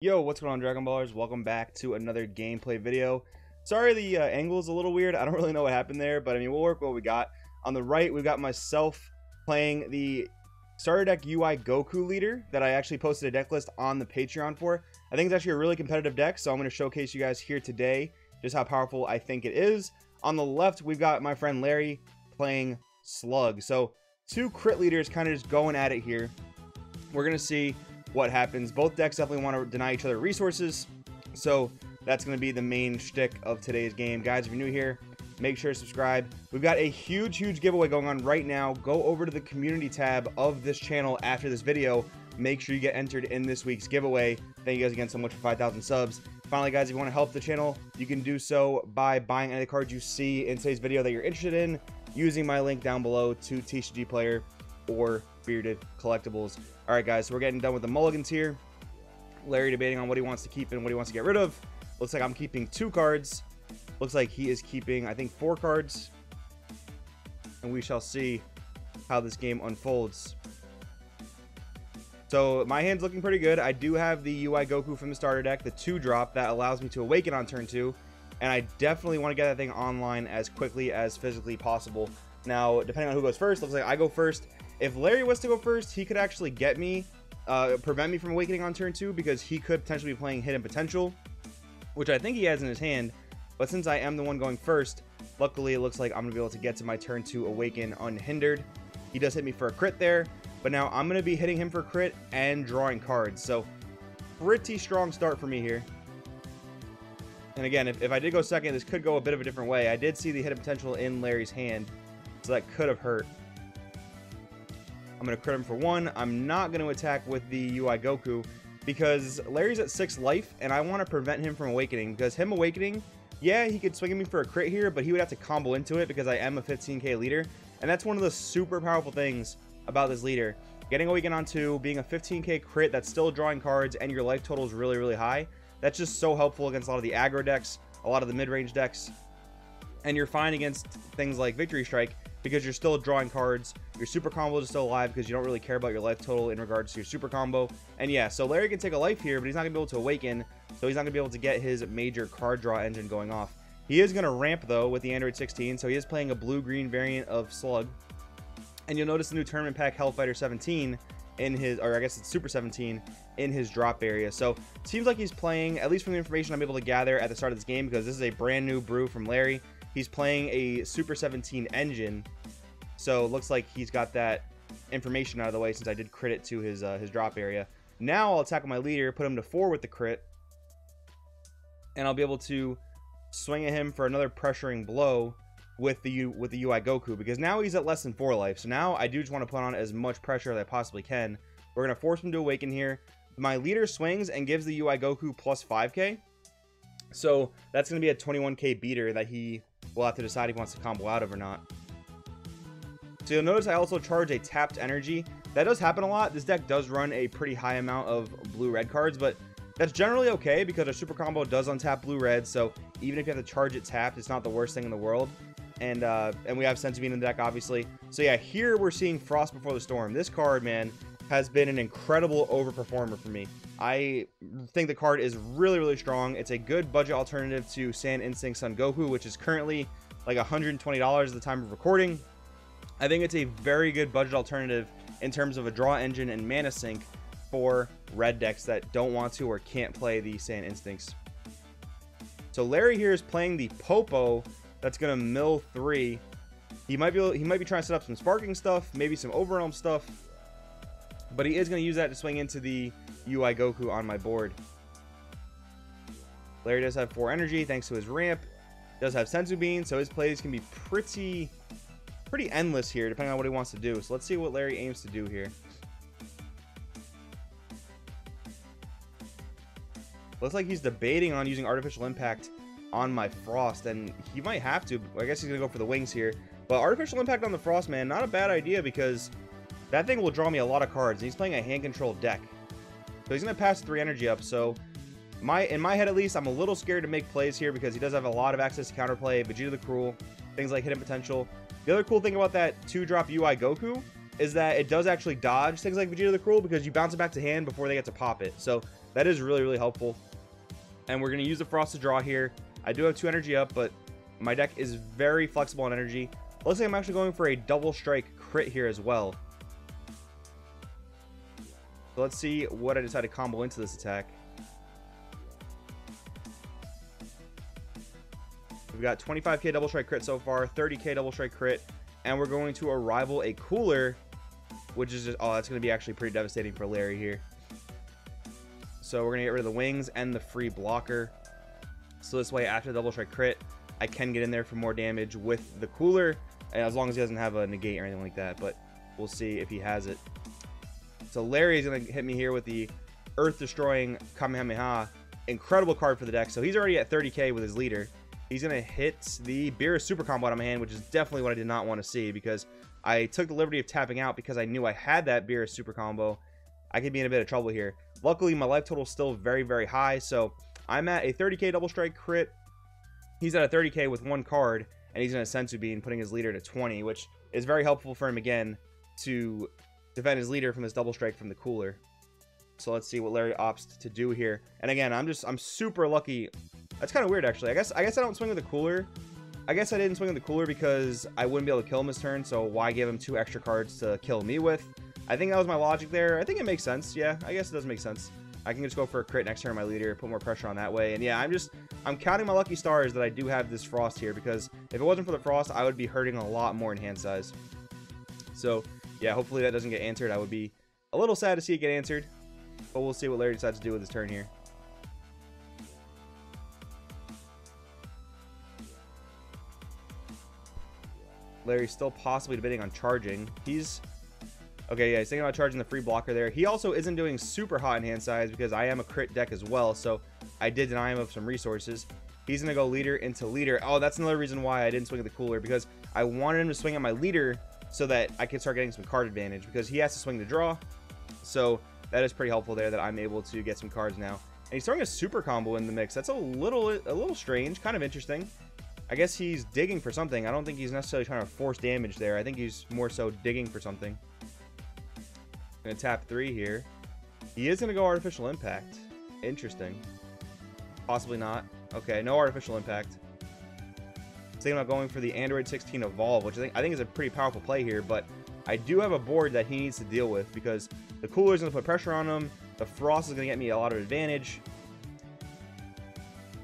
Yo, what's going on, Dragon Ballers? Welcome back to another gameplay video. Sorry the angle is a little weird. I don't really know what happened there, but I mean, we'll work with what we got. On the right, we've got myself playing the starter deck UI Goku leader that I actually posted a deck list on the Patreon for. I think it's actually a really competitive deck, so I'm going to showcase you guys here today just how powerful I think it is. On the left, we've got my friend Larry playing Slug. So two crit leaders kind of just going at it here. We're going to see what happens. Both decks definitely want to deny each other resources, so that's going to be the main shtick of today's game. Guys, if you're new here, make sure to subscribe. We've got a huge giveaway going on right now. Go over to the community tab of this channel after this video. Make sure you get entered in this week's giveaway. Thank you guys again so much for 5,000 subs. Finally, guys, if you want to help the channel, you can do so by buying any of the cards you see in today's video that you're interested in, using my link down below to TCG Player or Bearded Collectibles. All right, guys, so we're getting done with the mulligans here. Larry debating on what he wants to keep and what he wants to get rid of. Looks like I'm keeping 2 cards. Looks like he is keeping, I think, 4 cards. And we shall see how this game unfolds. So my hand's looking pretty good. I do have the UI Goku from the starter deck, the 2-drop that allows me to awaken on turn 2. And I definitely want to get that thing online as quickly as physically possible. Now, depending on who goes first, looks like I go first. If Larry was to go first, he could actually get me, prevent me from awakening on turn 2, because he could potentially be playing Hidden Potential, which I think he has in his hand. But since I am the one going first, luckily it looks like I'm going to be able to get to my turn 2 awaken unhindered. He does hit me for a crit there, but now I'm going to be hitting him for crit and drawing cards. So pretty strong start for me here. And again, if I did go second, this could go a bit of a different way. I did see the Hidden Potential in Larry's hand, so that could have hurt. I'm going to crit him for 1. I'm not going to attack with the UI Goku because Larry's at 6 life, and I want to prevent him from awakening, because him awakening, yeah, he could swing at me for a crit here, but he would have to combo into it because I am a 15k leader, and that's one of the super powerful things about this leader. Getting awaken on 2, being a 15k crit that's still drawing cards, and your life total is really, really high. That's just so helpful against a lot of the aggro decks, a lot of the mid-range decks, and you're fine against things like Victory Strike because you're still drawing cards. Your super combo is still alive because you don't really care about your life total in regards to your super combo. And yeah, so Larry can take a life here, but he's not going to be able to awaken, so he's not going to be able to get his major card draw engine going off. He is going to ramp, though, with the Android 16, so he is playing a blue-green variant of Slug. And you'll notice the new Tournament Pack Hellfighter 17 in his, or I guess it's Super 17, in his drop area. So it seems like he's playing, at least from the information I'm able to gather at the start of this game, because this is a brand new brew from Larry, he's playing a Super 17 engine. So it looks like he's got that information out of the way since I did crit it to his drop area. Now I'll attack with my leader, put him to 4 with the crit, and I'll be able to swing at him for another pressuring blow with the UI Goku, because now he's at less than 4 life. So now I do just want to put on as much pressure as I possibly can. We're going to force him to awaken here. My leader swings and gives the UI Goku plus 5k. So that's going to be a 21k beater that he will have to decide if he wants to combo out of or not. So you'll notice I also charge a tapped energy. That does happen a lot. This deck does run a pretty high amount of blue-red cards, but that's generally okay because a super combo does untap blue-red. So even if you have to charge it tapped, it's not the worst thing in the world. And we have Senzu Bean in the deck, obviously. So yeah, here we're seeing Frost Before the Storm. This card, man, has been an incredible overperformer for me. I think the card is really, really strong. It's a good budget alternative to Saiyan Instinct Son Goku, which is currently like $120 at the time of recording. I think it's a very good budget alternative in terms of a draw engine and mana sink for red decks that don't want to or can't play the Saiyan Instincts. So Larry here is playing the Popo that's going to mill 3. He might be trying to set up some sparking stuff, maybe some overwhelm stuff, but he is going to use that to swing into the UI Goku on my board. Larry does have 4 energy thanks to his ramp. Does have Senzu Bean, so his plays can be pretty endless here depending on what he wants to do. So let's see what Larry aims to do here. Looks like he's debating on using Artificial Impact on my Frost, and he might have to. I guess he's gonna go for the wings here, but Artificial Impact on the Frost, man, not a bad idea, because that thing will draw me a lot of cards, and he's playing a hand controlled deck, so he's gonna pass 3 energy up. So in my head at least, I'm a little scared to make plays here because he does have a lot of access to counterplay, Vegeta the Cruel, things like Hidden Potential. The other cool thing about that 2-drop UI Goku is that it does actually dodge things like Vegeta the Cruel because you bounce it back to hand before they get to pop it. So that is really, really helpful. And we're going to use the Frost to draw here. I do have 2 energy up, but my deck is very flexible on energy. Looks like I'm actually going for a double strike crit here as well. So let's see what I decide to combo into this attack. We've got 25k double strike crit so far, 30k double strike crit, and we're going to arrival a cooler, which is just, oh, that's going to be actually pretty devastating for Larry here. So we're going to get rid of the wings and the free blocker. So this way, after the double strike crit, I can get in there for more damage with the cooler, as long as he doesn't have a negate or anything like that, but we'll see if he has it. So Larry is going to hit me here with the Earth-destroying Kamehameha. Incredible card for the deck. So he's already at 30k with his leader. He's going to hit the Beerus super combo out of my hand, which is definitely what I did not want to see, because I took the liberty of tapping out because I knew I had that Beerus super combo. I could be in a bit of trouble here. Luckily, my life total is still very, very high, so I'm at a 30k double strike crit. He's at a 30k with 1 card, and he's going to Senzu Bean, putting his leader to 20, which is very helpful for him again to defend his leader from this double strike from the cooler. So let's see what Larry opts to do here. And again, I'm super lucky. That's kind of weird, actually. I guess I don't swing with the cooler. I guess I didn't swing with the cooler because I wouldn't be able to kill him this turn, so why give him 2 extra cards to kill me with? I think that was my logic there. I think it makes sense. Yeah, I guess it does make sense. I can just go for a crit next turn on my leader, put more pressure on that way. And yeah, I'm counting my lucky stars that I do have this Frost here, because if it wasn't for the Frost, I would be hurting a lot more in hand size. So yeah, hopefully that doesn't get answered. I would be a little sad to see it get answered, but we'll see what Larry decides to do with his turn here. Larry's still possibly debating on charging. Okay, yeah, he's thinking about charging the free blocker there. He also isn't doing super hot in hand size because I am a crit deck as well, so I did deny him of some resources. He's going to go leader into leader. Oh, that's another reason why I didn't swing at the cooler, because I wanted him to swing at my leader so that I could start getting some card advantage, because he has to swing to draw. So that is pretty helpful there that I'm able to get some cards now. And he's throwing a super combo in the mix. That's a little strange, kind of interesting. I guess he's digging for something. I don't think he's necessarily trying to force damage there. I think he's more so digging for something. Gonna tap 3 here. He is gonna go artificial impact. Interesting. Possibly not. Okay, no artificial impact. Thinking about going for the Android 16 Evolve, which I think is a pretty powerful play here, but I do have a board that he needs to deal with, because the cooler is gonna put pressure on him. The Frost is gonna get me a lot of advantage.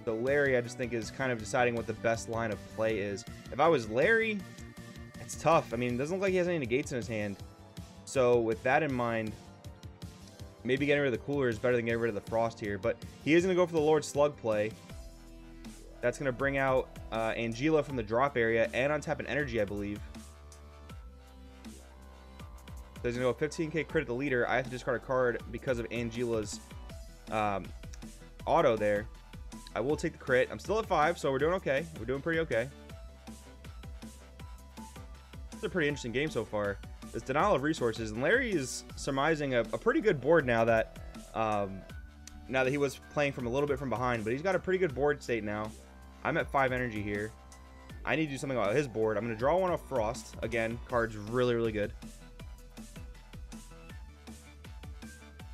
So Larry, I just think, is kind of deciding what the best line of play is. If I was Larry, it's tough. I mean, it doesn't look like he has any negates in his hand. So with that in mind, maybe getting rid of the cooler is better than getting rid of the Frost here. But he is going to go for the Lord Slug play. That's going to bring out Angela from the drop area and untap an energy, I believe. So he's going to go 15k crit at the leader. I have to discard a card because of Angela's auto there. I will take the crit. I'm still at 5, so we're doing okay. We're doing pretty okay. It's a pretty interesting game so far. This denial of resources, and Larry is surmising a pretty good board now that he was playing from a little bit from behind, but he's got a pretty good board state now. I'm at 5 energy here. I need to do something about his board. I'm going to draw one off Frost. Again, card's really, really good.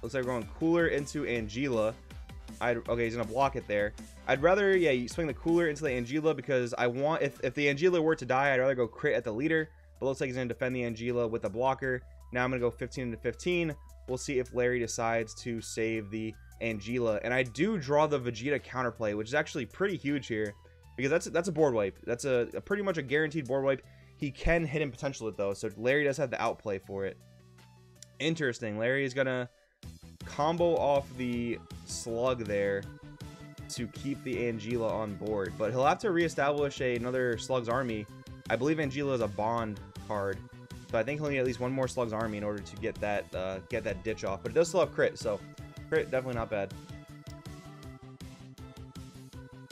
Looks like we're going cooler into Angela. Okay, he's going to block it there. I'd rather, yeah, you swing the cooler into the Angela, because I want, if the Angela were to die, I'd rather go crit at the leader. But looks like he's going to defend the Angela with a blocker. Now I'm going to go 15 into 15. We'll see if Larry decides to save the Angela. And I do draw the Vegeta counterplay, which is actually pretty huge here, because that's a board wipe. That's a pretty much a guaranteed board wipe. He can hit and potential it, though, so Larry does have the outplay for it. Interesting. Larry is going to combo off the Slug there to keep the Angela on board. But he'll have to reestablish another Slug's army. I believe Angela is a bond card, so I think he'll need at least one more Slug's army in order to get that ditch off. But it does still have crit, so crit definitely not bad.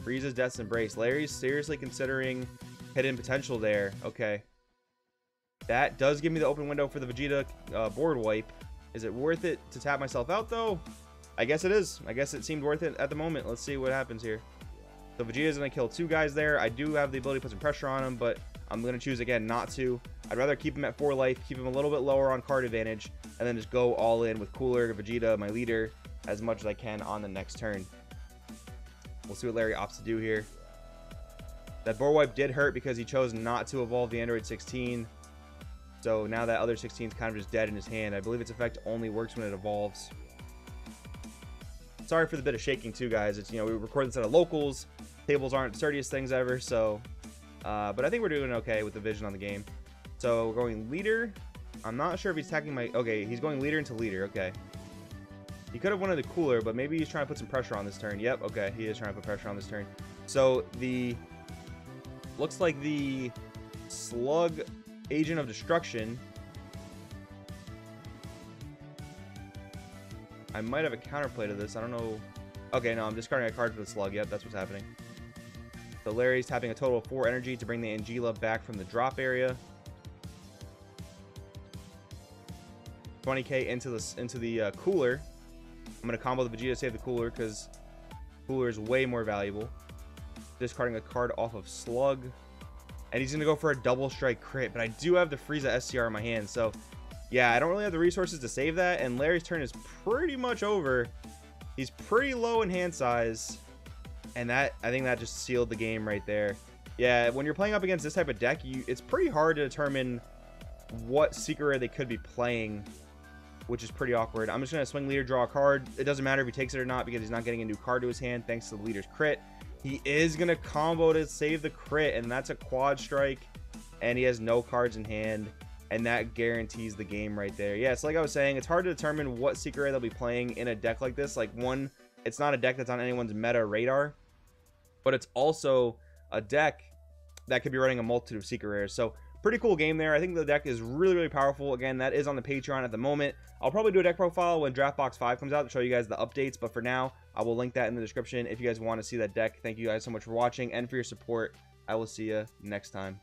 Frieza's Death's Embrace. Larry's seriously considering hidden potential there. Okay, that does give me the open window for the Vegeta board wipe. Is it worth it to tap myself out though? I guess it is. I guess it seemed worth it at the moment. Let's see what happens here. So Vegeta's going to kill 2 guys there. I do have the ability to put some pressure on him, but I'm going to choose, again, not to. I'd rather keep him at 4 life, keep him a little bit lower on card advantage, and then just go all in with Cooler, Vegeta, my leader, as much as I can on the next turn. We'll see what Larry opts to do here. That board wipe did hurt because he chose not to evolve the Android 16. So now that other 16 is kind of just dead in his hand. I believe its effect only works when it evolves. Sorry for the bit of shaking too, guys. It's, you know, we record this at a locals. Tables aren't the sturdiest things ever, so... but I think we're doing okay with the vision on the game. So we're going leader. I'm not sure if he's attacking my... Okay, he's going leader into leader. Okay. He could have wanted the cooler, but maybe he's trying to put some pressure on this turn. Yep, okay. He is trying to put pressure on this turn. So the... Looks like the Slug Agent of Destruction. I might have a counterplay to this. I don't know. Okay, no, I'm discarding a card for the Slug. Yep, that's what's happening. So Larry's tapping a total of 4 energy to bring the Angela back from the drop area. 20k into the cooler. I'm gonna combo the Vegeta to save the cooler because cooler is way more valuable. Discarding a card off of Slug, and he's gonna go for a double strike crit. But I do have the Frieza SCR in my hand, so yeah, I don't really have the resources to save that. And Larry's turn is pretty much over. He's pretty low in hand size, and I think that just sealed the game right there. Yeah, when you're playing up against this type of deck, it's pretty hard to determine what secret rare they could be playing, which is pretty awkward. I'm just gonna swing leader, draw a card. It doesn't matter if he takes it or not because he's not getting a new card to his hand thanks to the leader's crit. He is going to combo to save the crit, and that's a quad strike, and he has no cards in hand, and that guarantees the game right there. Yeah, so like I was saying, it's hard to determine what secret rare they'll be playing in a deck like this. Like, one, it's not a deck that's on anyone's meta radar, but it's also a deck that could be running a multitude of secret rares. So, pretty cool game there. I think the deck is really, really powerful. Again, that is on the Patreon at the moment. I'll probably do a deck profile when Draft Box 5 comes out to show you guys the updates, but for now, I will link that in the description if you guys want to see that deck. Thank you guys so much for watching and for your support. I will see you next time.